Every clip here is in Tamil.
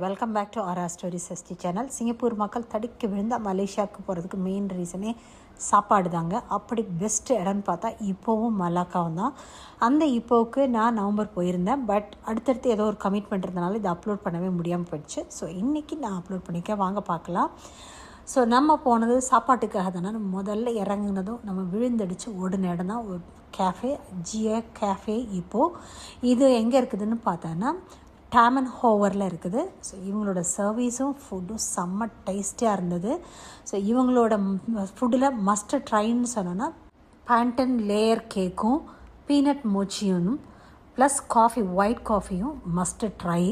Welcome back to RR stories ST channel. Singapore மக்கள் தடிக்க விழுந்த மலேசியாவுக்கு போகிறதுக்கு மெயின் ரீசனே சாப்பாடு தாங்க. அப்படி பெஸ்ட்டு இடம்னு பார்த்தா இப்போவும் மலாக்காவும் தான். அந்த இப்போவுக்கு நான் நவம்பர் போயிருந்தேன். பட் அடுத்தடுத்து ஏதோ ஒரு கமிட்மெண்ட் இருந்தனால இதை அப்லோட் பண்ணவே முடியாமல் போயிடுச்சு. ஸோ இன்றைக்கி நான் அப்லோட் பண்ணிக்க வாங்க பார்க்கலாம். ஸோ நம்ம போனது சாப்பாட்டுக்காக தானே. நம்ம முதல்ல இறங்குனதும் நம்ம விழுந்தடிச்சு ஓடின இடம் தான் ஒரு கேஃபே, ஜிஏ கேஃபே. இப்போது இது எங்கே இருக்குதுன்னு பார்த்தோன்னா டாமன் ஹோவரில் இருக்குது. ஸோ இவங்களோட சர்வீஸும் ஃபுட்டும் செம்ம டேஸ்டியாக இருந்தது. ஸோ இவங்களோட ஃபுட்டில் மஸ்ட் ட்ரைன்னு சொன்னோன்னா பேண்டன் லேயர் கேக்கும் பீனட் மோச்சியும் ப்ளஸ் காஃபி, ஒயிட் காஃபியும் மஸ்ட் ட்ரை.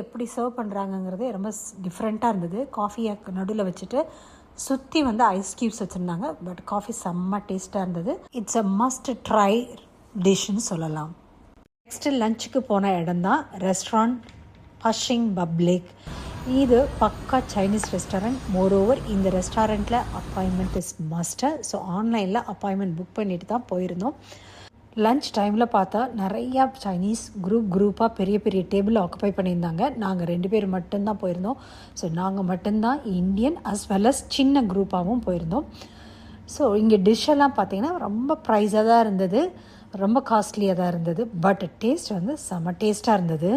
எப்படி சர்வ் பண்ணுறாங்கங்கிறதே ரொம்ப டிஃப்ரெண்ட்டாக இருந்தது. காஃபியை நடுவில் வச்சுட்டு சுற்றி ஐஸ் க்யூப்ஸ் வச்சுருந்தாங்க. பட் காஃபி செம்ம டேஸ்ட்டாக இருந்தது. இட்ஸ் அ மஸ்ட் ட்ரை டிஷ்ஷுன்னு சொல்லலாம். நெக்ஸ்ட்டு லஞ்சுக்கு போன இடம் தான் ரெஸ்டாரண்ட் பஷிங் பப்ளிக். இது பக்கா சைனீஸ் ரெஸ்டாரண்ட். மோரோவர் இந்த ரெஸ்டாரண்ட்டில் அப்பாயின்மெண்ட் இஸ் மஸ்டர். ஸோ ஆன்லைனில் அப்பாயின்மெண்ட் புக் பண்ணிட்டு தான் போயிருந்தோம். லன்ச் டைமில் பார்த்தா நிறையா சைனீஸ் குரூப்பாக பெரிய பெரிய டேபிள் ஆக்குப்பை பண்ணியிருந்தாங்க. நாங்கள் 2 பேர் மட்டும்தான் போயிருந்தோம். ஸோ நாங்கள் மட்டும்தான் இந்தியன் அஸ் வெல் அஸ் சின்ன குரூப்பாகவும் போயிருந்தோம். ஸோ இங்கே டிஷ்ஷெல்லாம் பார்த்திங்கன்னா ரொம்ப ப்ரைஸாக தான் இருந்தது, ரொம்ப காஸ்ட்லியாக தான் இருந்தது. பட் டேஸ்ட் செம்ம டேஸ்ட்டாக இருந்தது.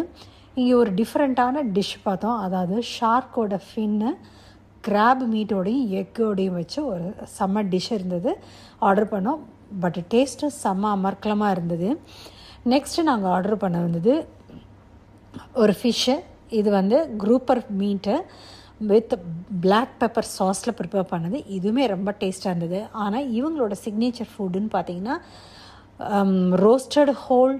இங்கே ஒரு டிஃப்ரெண்ட்டான டிஷ் பார்த்தோம். அதாவது ஷார்க்கோட ஃபின்னு கிராப் மீட்டோடையும் எக்கோடையும் வச்சு ஒரு செம்ம டிஷ் இருந்தது. ஆர்டர் பண்ணோம். பட் டேஸ்ட்டும் செம்ம அமர்க்கலமாக இருந்தது. நெக்ஸ்ட்டு நாங்கள் ஆர்டர் பண்ண வந்தது ஒரு ஃபிஷ்ஷு. இது குரூப்பர் மீட்டு வித் பிளாக் பெப்பர் சாஸில் ப்ரிப்பேர் பண்ணது. இதுவுமே ரொம்ப டேஸ்ட்டாக இருந்தது. ஆனால் இவங்களோட சிக்னேச்சர் ஃபுட்டுன்னு பார்த்தீங்கன்னா ரோஸ்டட் ஹோல்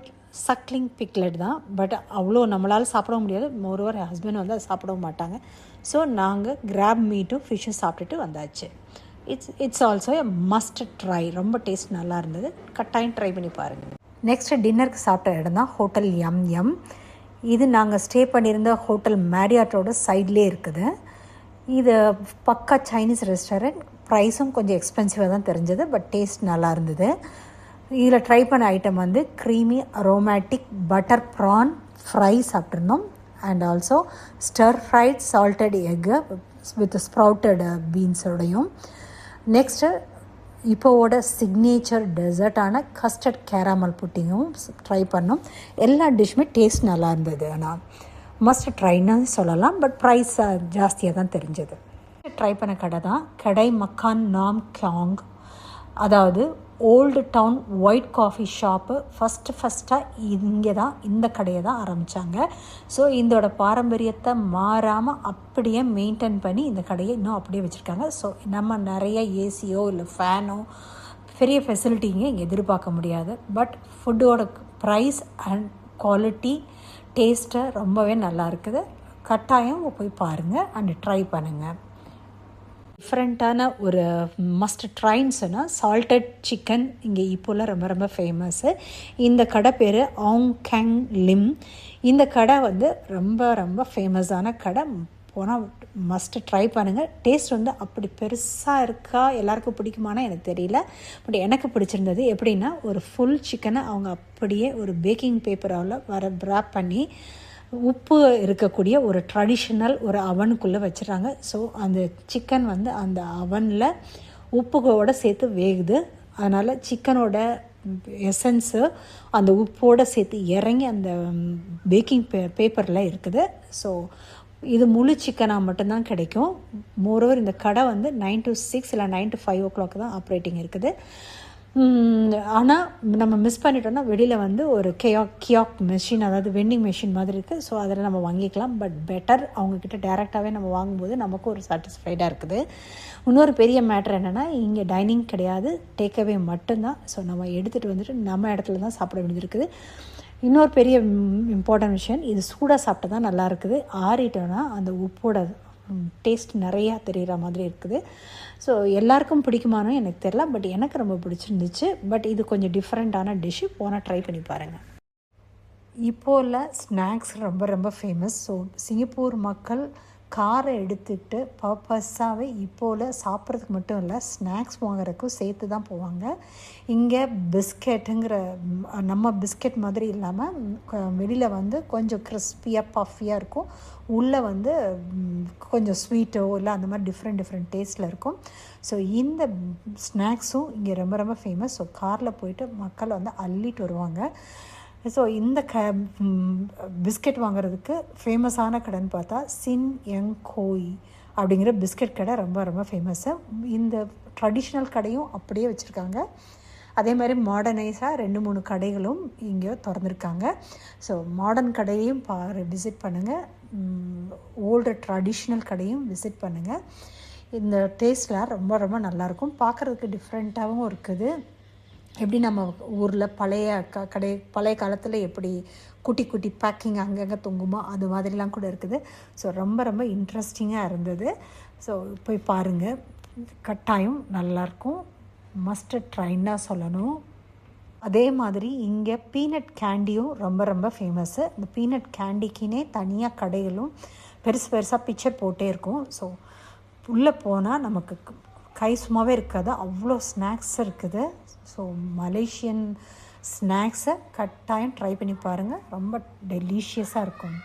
சக்லிங் பிக்லெட் தான். பட் அவ்வளோ நம்மளால் சாப்பிட முடியாது. மோரோவர் என் ஹஸ்பண்ட் அதை சாப்பிடவும் மாட்டாங்க. ஸோ நாங்கள் கிராப் மீட்டும் ஃபிஷ்ஷும் சாப்பிட்டுட்டு வந்தாச்சு. It's also a must try. ரொம்ப டேஸ்ட் நல்லா இருந்தது. கட்டாயம் ட்ரை பண்ணி பாருங்கள். நெக்ஸ்ட்டு டின்னருக்கு சாப்பிட்ட இடம் தான் ஹோட்டல் எம். இது நாங்கள் ஸ்டே பண்ணியிருந்த ஹோட்டல் மேரியாட்டோட சைட்லேயே இருக்குது. இது பக்கா சைனீஸ் ரெஸ்டாரண்ட். ப்ரைஸும் கொஞ்சம் எக்ஸ்பென்சிவாக தான் தெரிஞ்சது. பட் டேஸ்ட் நல்லா இருந்தது. இதில் ட்ரை பண்ண item creamy aromatic butter prawn fry சாப்பிட்ருந்தோம். And also stir fried salted egg with sprouted பீன்ஸோடையும். நெக்ஸ்ட்டு இப்போவோட சிக்னேச்சர் டெசர்ட்டான கஸ்டர்ட் கேராமல் புட்டிங்கும் ட்ரை பண்ணோம். எல்லா டிஷ்ஷுமே டேஸ்ட் நல்லா இருந்தது. ஆனால் மஸ்ட் ட்ரைன்னு சொல்லலாம். பட் ப்ரைஸ் ஜாஸ்தியாக தான் தெரிஞ்சது. ட்ரை பண்ண கடை தான் கடை மக்கான் நாம் கியாங். அதாவது old down white coffee shop. ஃபஸ்ட்டாக இங்கே தான் இந்த கடையை தான் ஆரம்பித்தாங்க. ஸோ இதோட பாரம்பரியத்தை மாறாமல் அப்படியே மெயின்டைன் பண்ணி இந்த கடையை இன்னும் அப்படியே வச்சுருக்காங்க. ஸோ நம்ம நிறைய ஏசியோ இல்லை ஃபேனோ பெரிய ஃபெசிலிட்டிங்க இங்கே எதிர்பார்க்க முடியாது. பட் ஃபுட்டோட ப்ரைஸ் அண்ட் குவாலிட்டி டேஸ்ட்டை ரொம்பவே நல்லா இருக்குது. கட்டாயம் போய் பாருங்கள் அண்ட் ட்ரை பண்ணுங்கள். டிஃப்ரெண்ட்டான ஒரு மஸ்ட் ட்ரைன்னு சொன்னால் சால்டட் சிக்கன் இங்கே இப்போலாம் ரொம்ப ரொம்ப ஃபேமஸ்ஸு. இந்த கடை பேர் ஆங் கேங் லிம். இந்த கடை ரொம்ப ரொம்ப ஃபேமஸான கடை. போனால் மஸ்ட்டு ட்ரை பண்ணுங்கள். டேஸ்ட் அப்படி பெருசாக இருக்கா, எல்லாருக்கும் பிடிக்குமானா எனக்கு தெரியல. பட் எனக்கு பிடிச்சிருந்தது. எப்படின்னா ஒரு ஃபுல் சிக்கனை அவங்க அப்படியே ஒரு பேக்கிங் பேப்பரால் ப்ராப் பண்ணி உப்பு இருக்கக்கூடிய ஒரு ட்ரெடிஷ்னல் ஒரு அவனுக்குள்ளே வச்சுறாங்க. ஸோ அந்த சிக்கன் அந்த அவனில் உப்புகளோடு சேர்த்து வேகுது. அதனால் சிக்கனோட எசன்ஸு அந்த உப்போடு சேர்த்து இறங்கி அந்த பேக்கிங் பேப்பரில் இருக்குது. ஸோ இது முழு சிக்கனாக மட்டும்தான் கிடைக்கும். மோரோவர் இந்த கடை 9 to 6 இல்லை 9 to 5 o'clock தான் ஆப்ரேட்டிங் இருக்குது. ஆனால் நம்ம மிஸ் பண்ணிட்டோம்னா வெளியில் ஒரு கியாக் மெஷின், அதாவது வெண்டிங் மெஷின் மாதிரி இருக்குது. ஸோ அதில் நம்ம வாங்கிக்கலாம். பட் பெட்டர் அவங்கக்கிட்ட டேரெக்டாகவே நம்ம வாங்கும்போது நமக்கும் ஒரு சாட்டிஸ்ஃபைடாக இருக்குது. இன்னொரு பெரிய மேட்ரு என்னென்னா இங்கே டைனிங் கிடையாது, டேக்அவே மட்டும்தான். ஸோ நம்ம எடுத்துகிட்டு நம்ம இடத்துல தான் சாப்பிட வேண்டியது. இன்னொரு பெரிய இம்பார்ட்டன்ட் விஷயம், இது சூடாக சாப்பிட்டா தான் நல்லா இருக்குது. ஆறிட்டோன்னா அந்த உப்போட டேஸ்ட் நிறையா தெரிகிற மாதிரி இருக்குது. ஸோ எல்லாருக்கும் பிடிக்குமானோ எனக்கு தெரியல. பட் எனக்கு ரொம்ப பிடிச்சிருந்துச்சு. பட் இது கொஞ்சம் டிஃப்ரெண்ட்டான டிஷ்ஷு. போனால் ட்ரை பண்ணி பாருங்கள். இப்போது ஸ்நாக்ஸ் ரொம்ப ரொம்ப ஃபேமஸ். ஸோ சிங்கப்பூர் மக்கள் காரை எடுத்துக்கிட்டு பர்பஸாகவே இப்போல சாப்பிட்றதுக்கு மட்டும் இல்லை, ஸ்நாக்ஸ் வாங்குறதுக்கும் சேர்த்து தான் போவாங்க. இங்கே பிஸ்கெட்டுங்கிற நம்ம பிஸ்கெட் மாதிரி இல்லாமல் வெளியில் வந்து கொஞ்சம் கிறிஸ்பியாக பஃபியாக இருக்கும், உள்ளே வந்து கொஞ்சம் ஸ்வீட்டோ இல்லை அந்த மாதிரி டிஃப்ரெண்ட் டேஸ்ட்டில் இருக்கும். ஸோ இந்த ஸ்நாக்ஸும் இங்கே ரொம்ப ரொம்ப ஃபேமஸ். ஸோ காரில் போயிட்டு மக்கள் வந்து அள்ளிட்டு வருவாங்க. ஸோ இந்த பிஸ்கெட் வாங்குறதுக்கு ஃபேமஸான கடைன்னு பார்த்தா சின் யங் கோய் அப்படிங்கிற பிஸ்கெட் கடை ரொம்ப ரொம்ப ஃபேமஸ்ஸு. இந்த ட்ரெடிஷ்னல் கடையும் அப்படியே வச்சுருக்காங்க. அதே மாதிரி மாடர்னைஸாக 2-3 கடைகளும் இங்கே திறந்துருக்காங்க. ஸோ மாடர்ன் கடையையும் விசிட் பண்ணுங்கள், ஓல்டு ட்ரெடிஷ்னல் கடையும் விசிட் பண்ணுங்கள். இந்த டேஸ்ட்லாம் ரொம்ப ரொம்ப நல்லாயிருக்கும், பார்க்குறதுக்கு டிஃப்ரெண்ட்டாகவும் இருக்குது. எப்படி நம்ம ஊரில் பழைய காலத்தில் எப்படி குட்டி பேக்கிங் அங்கங்கே தொங்குமோ அது மாதிரிலாம் கூட இருக்குது. ஸோ ரொம்ப ரொம்ப இன்ட்ரெஸ்டிங்காக இருந்தது. ஸோ போய் பாருங்கள், கட்டாயம் நல்லாயிருக்கும், மஸ்ட் ட்ரைன்னா சொல்லணும். அதே மாதிரி இங்கே பீனட் கேண்டியும் ரொம்ப ரொம்ப ஃபேமஸ்ஸு. இந்த பீனட் கேண்டிக்குன்னே தனியாக கடைகளும் பெருசாக பிக்சர் போட்டே இருக்கும். ஸோ உள்ளே போனால் நமக்கு கை சும்மாவே இருக்காது, அவ்வளோ ஸ்நாக்ஸ் இருக்குது. ஸோ மலேசியன் ஸ்நாக்ஸை கட்டாயம் ட்ரை பண்ணி பாருங்கள், ரொம்ப டெலிஷியஸாக இருக்கும்.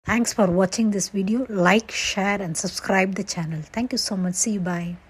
Thanks for watching this video. Like, share and subscribe the channel. Thank you so much. See you. Bye.